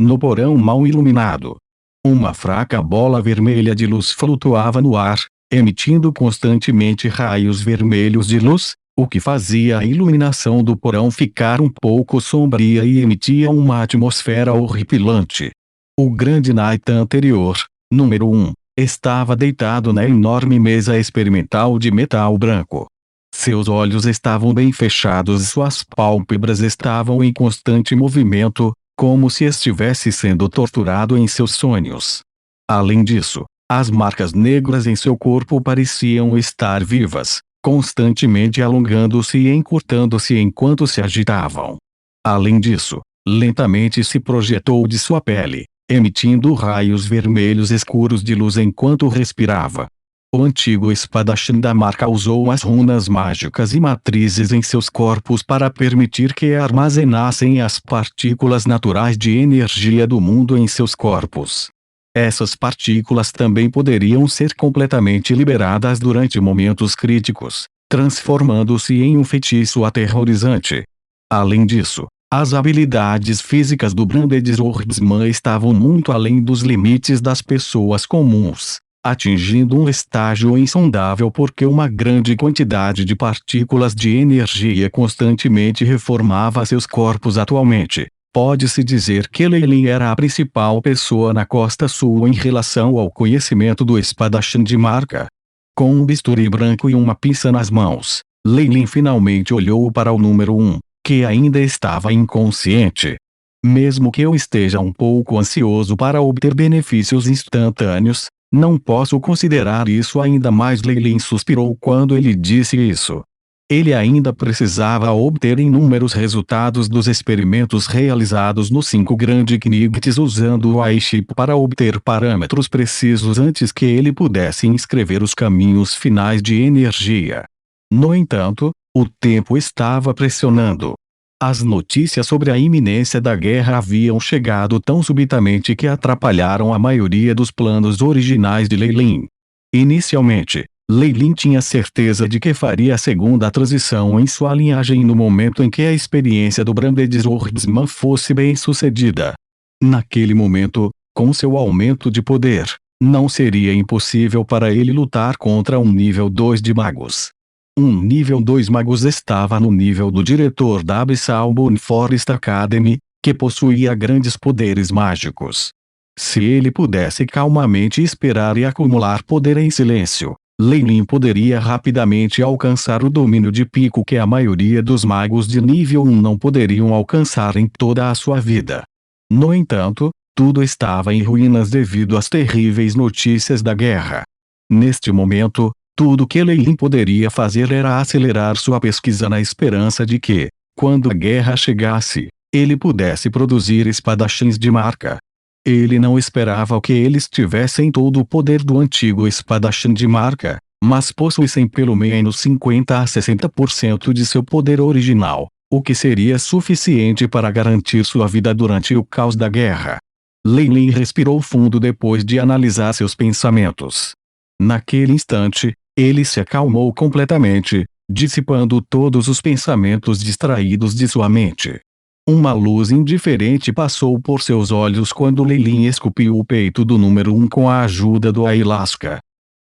no porão mal iluminado. Uma fraca bola vermelha de luz flutuava no ar, emitindo constantemente raios vermelhos de luz, o que fazia a iluminação do porão ficar um pouco sombria e emitia uma atmosfera horripilante. O grande Nathan anterior, número 1, estava deitado na enorme mesa experimental de metal branco. Seus olhos estavam bem fechados e suas pálpebras estavam em constante movimento, como se estivesse sendo torturado em seus sonhos. Além disso, as marcas negras em seu corpo pareciam estar vivas, constantemente alongando-se e encurtando-se enquanto se agitavam. Além disso, lentamente se projetou de sua pele, emitindo raios vermelhos escuros de luz enquanto respirava. O antigo espadachim da marca usou as runas mágicas e matrizes em seus corpos para permitir que armazenassem as partículas naturais de energia do mundo em seus corpos. Essas partículas também poderiam ser completamente liberadas durante momentos críticos, transformando-se em um feitiço aterrorizante. Além disso, as habilidades físicas do Branded Swordsman estavam muito além dos limites das pessoas comuns, atingindo um estágio insondável porque uma grande quantidade de partículas de energia constantemente reformava seus corpos atualmente. Pode-se dizer que Lei Lin era a principal pessoa na Costa Sul em relação ao conhecimento do espadachim de marca. Com um bisturi branco e uma pinça nas mãos, Lei Lin finalmente olhou para o número 1, que ainda estava inconsciente. Mesmo que eu esteja um pouco ansioso para obter benefícios instantâneos, não posso considerar isso ainda mais. Lei Lin suspirou quando ele disse isso. Ele ainda precisava obter inúmeros resultados dos experimentos realizados nos 5 grandes Knights usando o iChip para obter parâmetros precisos antes que ele pudesse inscrever os caminhos finais de energia. No entanto, o tempo estava pressionando. As notícias sobre a iminência da guerra haviam chegado tão subitamente que atrapalharam a maioria dos planos originais de Lei Lin. Inicialmente, Lei Lin tinha certeza de que faria a segunda transição em sua linhagem no momento em que a experiência do Branded Swordsman fosse bem sucedida. Naquele momento, com seu aumento de poder, não seria impossível para ele lutar contra um nível 2 de magos. Um nível 2 magos estava no nível do diretor da Abyssal Moon Forest Academy, que possuía grandes poderes mágicos. Se ele pudesse calmamente esperar e acumular poder em silêncio, Lei Lin poderia rapidamente alcançar o domínio de pico que a maioria dos magos de nível 1 não poderiam alcançar em toda a sua vida. No entanto, tudo estava em ruínas devido às terríveis notícias da guerra. Neste momento, tudo que Lei Lin poderia fazer era acelerar sua pesquisa na esperança de que, quando a guerra chegasse, ele pudesse produzir espadachins de marca. Ele não esperava que eles tivessem todo o poder do antigo espadachim de marca, mas possuíssem pelo menos 50 a 60% de seu poder original, o que seria suficiente para garantir sua vida durante o caos da guerra. Lei Lin respirou fundo depois de analisar seus pensamentos. Naquele instante, ele se acalmou completamente, dissipando todos os pensamentos distraídos de sua mente. Uma luz indiferente passou por seus olhos quando Lei Lin esculpiu o peito do número 1 com a ajuda do Ayahuasca.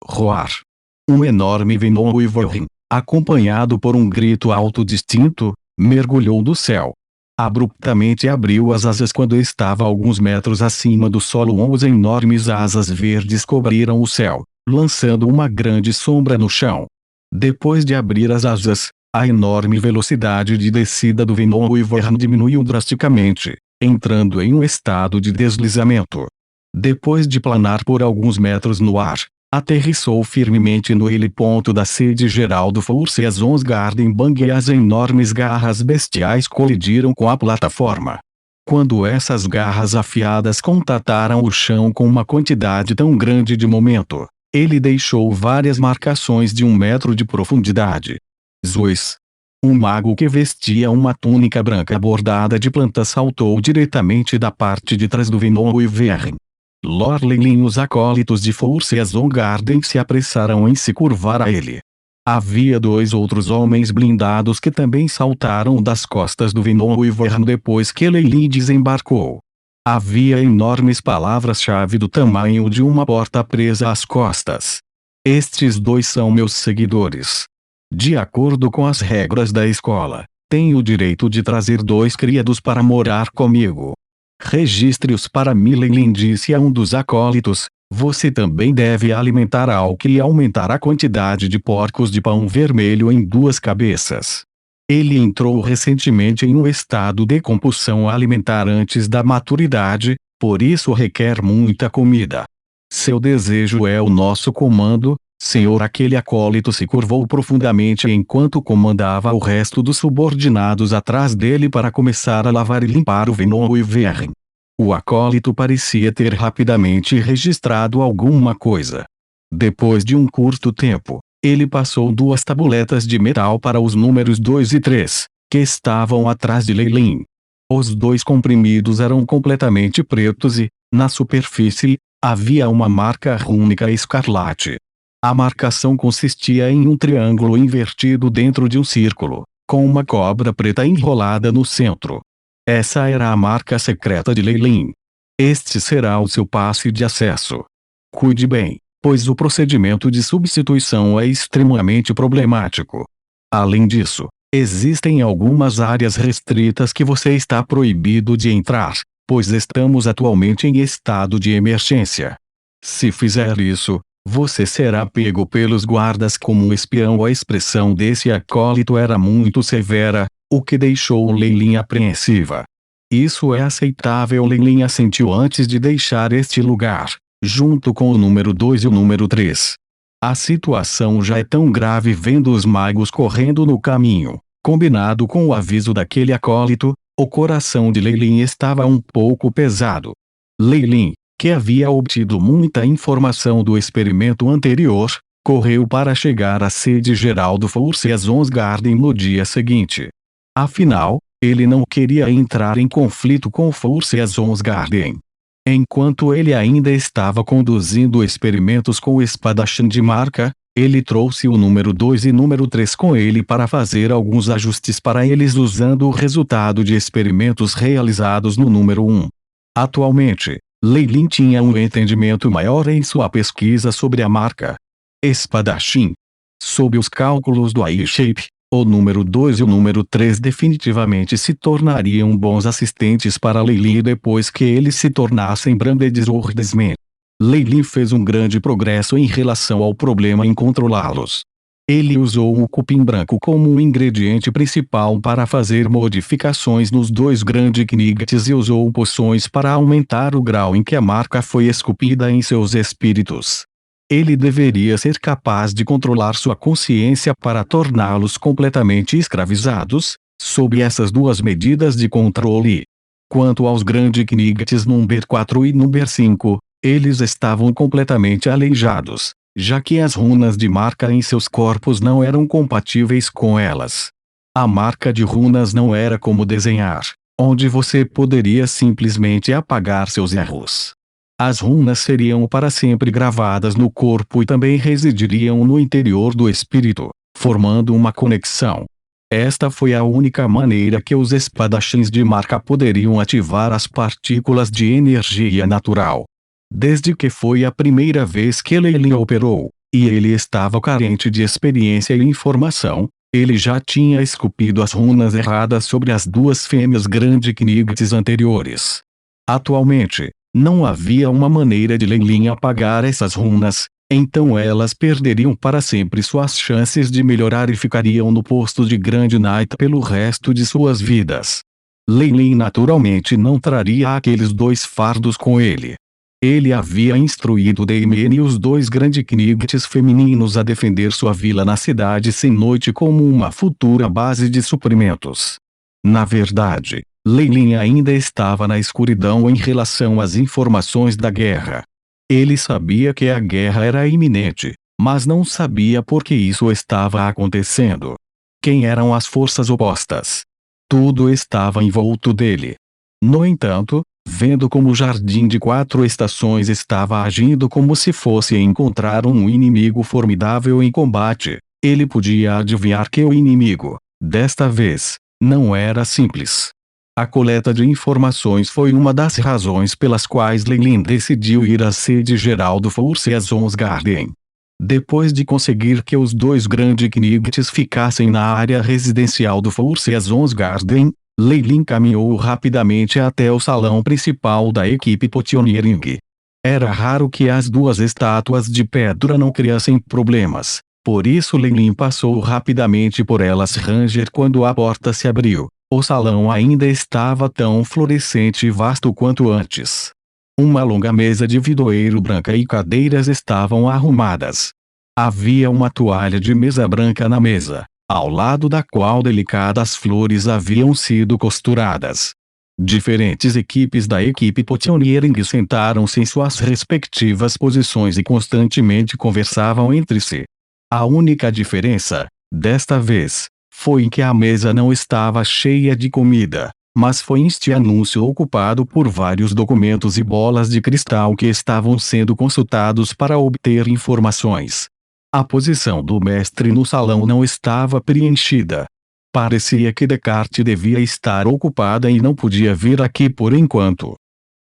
Roar! Um enorme Venom Wyvern, acompanhado por um grito alto distinto, mergulhou do céu. Abruptamente abriu as asas quando estava a alguns metros acima do solo. 11 enormes asas verdes cobriram o céu, lançando uma grande sombra no chão. Depois de abrir as asas, a enorme velocidade de descida do Venom Wyvern diminuiu drasticamente, entrando em um estado de deslizamento. Depois de planar por alguns metros no ar, aterrissou firmemente no heliponto da sede geral do Forces Gardenbang e as enormes garras bestiais colidiram com a plataforma. Quando essas garras afiadas contataram o chão com uma quantidade tão grande de momento, ele deixou várias marcações de 1 metro de profundidade. Zeus! Um mago que vestia uma túnica branca bordada de plantas saltou diretamente da parte de trás do Venom Wyvern. Lord Lei Lin e os acólitos de Forces Garden se apressaram em se curvar a ele. Havia 2 outros homens blindados que também saltaram das costas do Venom Wyvern depois que Lei Lin desembarcou. Havia enormes palavras-chave do tamanho de uma porta presa às costas. Estes dois são meus seguidores. De acordo com as regras da escola, tenho o direito de trazer 2 criados para morar comigo. Registre-os para mim, Leilin disse a um dos acólitos. Você também deve alimentar Alck e aumentar a quantidade de porcos de pão vermelho em 2 cabeças. Ele entrou recentemente em um estado de compulsão alimentar antes da maturidade, por isso requer muita comida. Seu desejo é o nosso comando, senhor. Aquele acólito se curvou profundamente enquanto comandava o resto dos subordinados atrás dele para começar a lavar e limpar o veneno e verme. O acólito parecia ter rapidamente registrado alguma coisa. Depois de um curto tempo, ele passou 2 tabuletas de metal para os números 2 e 3, que estavam atrás de Leilin. Os 2 comprimidos eram completamente pretos e, na superfície, havia uma marca rúnica escarlate. A marcação consistia em um triângulo invertido dentro de um círculo, com uma cobra preta enrolada no centro. Essa era a marca secreta de Leilin. Este será o seu passe de acesso. Cuide bem, pois o procedimento de substituição é extremamente problemático. Além disso, existem algumas áreas restritas que você está proibido de entrar, pois estamos atualmente em estado de emergência. Se fizer isso, você será pego pelos guardas como um espião. A expressão desse acólito era muito severa, o que deixou Leilin apreensiva. Isso é aceitável. Leilin assentiu antes de deixar este lugar, junto com o número 2 e o número 3. A situação já é tão grave vendo os magos correndo no caminho, combinado com o aviso daquele acólito, o coração de Leilin estava um pouco pesado. Leilin, que havia obtido muita informação do experimento anterior, correu para chegar à sede geral do Forces Garden no dia seguinte. Afinal, ele não queria entrar em conflito com o Forces Garden. Enquanto ele ainda estava conduzindo experimentos com o espadachim de marca, ele trouxe o número 2 e número 3 com ele para fazer alguns ajustes para eles usando o resultado de experimentos realizados no número 1. Atualmente, Leilin tinha um entendimento maior em sua pesquisa sobre a marca espadachim. Sob os cálculos do I-Shape, o número 2 e o número 3 definitivamente se tornariam bons assistentes para Leilin depois que eles se tornassem Branded Swordsmen. Leilin fez um grande progresso em relação ao problema em controlá-los. Ele usou o cupim branco como o ingrediente principal para fazer modificações nos 2 grandes knights e usou poções para aumentar o grau em que a marca foi esculpida em seus espíritos. Ele deveria ser capaz de controlar sua consciência para torná-los completamente escravizados, sob essas 2 medidas de controle. Quanto aos grandes knights número 4 e número 5, eles estavam completamente aleijados, já que as runas de marca em seus corpos não eram compatíveis com elas. A marca de runas não era como desenhar, onde você poderia simplesmente apagar seus erros. As runas seriam para sempre gravadas no corpo e também residiriam no interior do espírito, formando uma conexão. Esta foi a única maneira que os espadachins de marca poderiam ativar as partículas de energia natural. Desde que foi a primeira vez que Leilin operou, e ele estava carente de experiência e informação, ele já tinha esculpido as runas erradas sobre as 2 fêmeas grandes knights anteriores. Atualmente, não havia uma maneira de Leilin apagar essas runas, então elas perderiam para sempre suas chances de melhorar e ficariam no posto de Grande Knight pelo resto de suas vidas. Leilin naturalmente não traria aqueles 2 fardos com ele. Ele havia instruído Damien e os 2 grandes knights femininos a defender sua vila na cidade sem noite como uma futura base de suprimentos. Na verdade, Leilin ainda estava na escuridão em relação às informações da guerra. Ele sabia que a guerra era iminente, mas não sabia por que isso estava acontecendo. Quem eram as forças opostas? Tudo estava em volta dele. No entanto, vendo como o Jardim de 4 Estações estava agindo como se fosse encontrar um inimigo formidável em combate, ele podia adivinhar que o inimigo, desta vez, não era simples. A coleta de informações foi uma das razões pelas quais Leilin decidiu ir à sede geral do Garden. Depois de conseguir que os dois grandes Knights ficassem na área residencial do Garden, Leilin caminhou rapidamente até o salão principal da equipe Potioneering. Era raro que as duas estátuas de pedra não criassem problemas, por isso Leilin passou rapidamente por elas. Ranger, quando a porta se abriu, o salão ainda estava tão fluorescente e vasto quanto antes. Uma longa mesa de vidroeiro branca e cadeiras estavam arrumadas. Havia uma toalha de mesa branca na mesa, ao lado da qual delicadas flores haviam sido costuradas. Diferentes equipes da equipe Potioneering sentaram-se em suas respectivas posições e constantemente conversavam entre si. A única diferença, desta vez, foi que a mesa não estava cheia de comida, mas foi este anúncio ocupado por vários documentos e bolas de cristal que estavam sendo consultados para obter informações. A posição do mestre no salão não estava preenchida. Parecia que Descartes devia estar ocupada e não podia vir aqui por enquanto.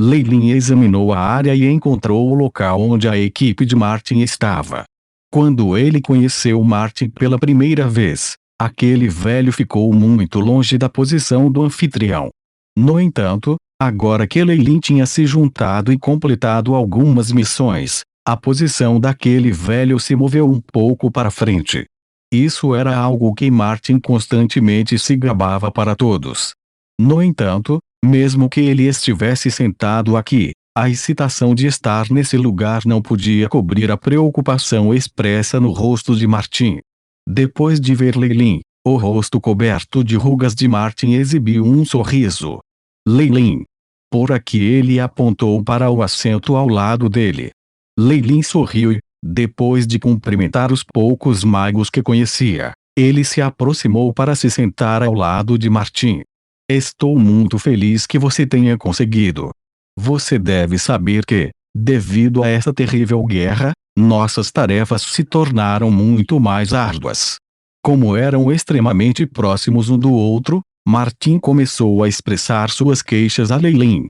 Leilin examinou a área e encontrou o local onde a equipe de Martin estava. Quando ele conheceu Martin pela primeira vez, aquele velho ficou muito longe da posição do anfitrião. No entanto, agora que Leilin tinha se juntado e completado algumas missões, a posição daquele velho se moveu um pouco para frente. Isso era algo que Martin constantemente se gabava para todos. No entanto, mesmo que ele estivesse sentado aqui, a excitação de estar nesse lugar não podia cobrir a preocupação expressa no rosto de Martin. Depois de ver Leilin, o rosto coberto de rugas de Martin exibiu um sorriso. Leilin. Por aqui, ele apontou para o assento ao lado dele. Leilin sorriu e, depois de cumprimentar os poucos magos que conhecia, ele se aproximou para se sentar ao lado de Martin. Estou muito feliz que você tenha conseguido. Você deve saber que, devido a essa terrível guerra, nossas tarefas se tornaram muito mais árduas. Como eram extremamente próximos um do outro, Martin começou a expressar suas queixas a Leilin.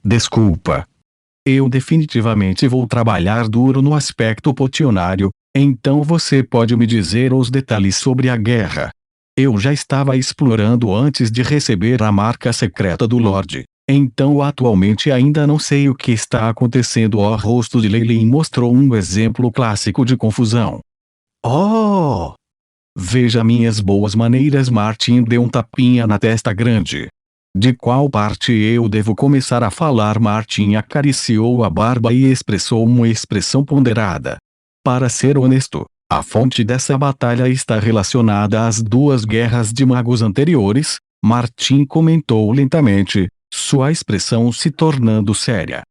Desculpa. Eu definitivamente vou trabalhar duro no aspecto potionário, então você pode me dizer os detalhes sobre a guerra. Eu já estava explorando antes de receber a marca secreta do Lorde, então atualmente ainda não sei o que está acontecendo. O rosto de Leilin mostrou um exemplo clássico de confusão. Oh! Veja minhas boas maneiras. Martin deu um tapinha na testa grande. De qual parte eu devo começar a falar? Martin acariciou a barba e expressou uma expressão ponderada. Para ser honesto, a fonte dessa batalha está relacionada às duas guerras de magos anteriores, Martin comentou lentamente, sua expressão se tornando séria.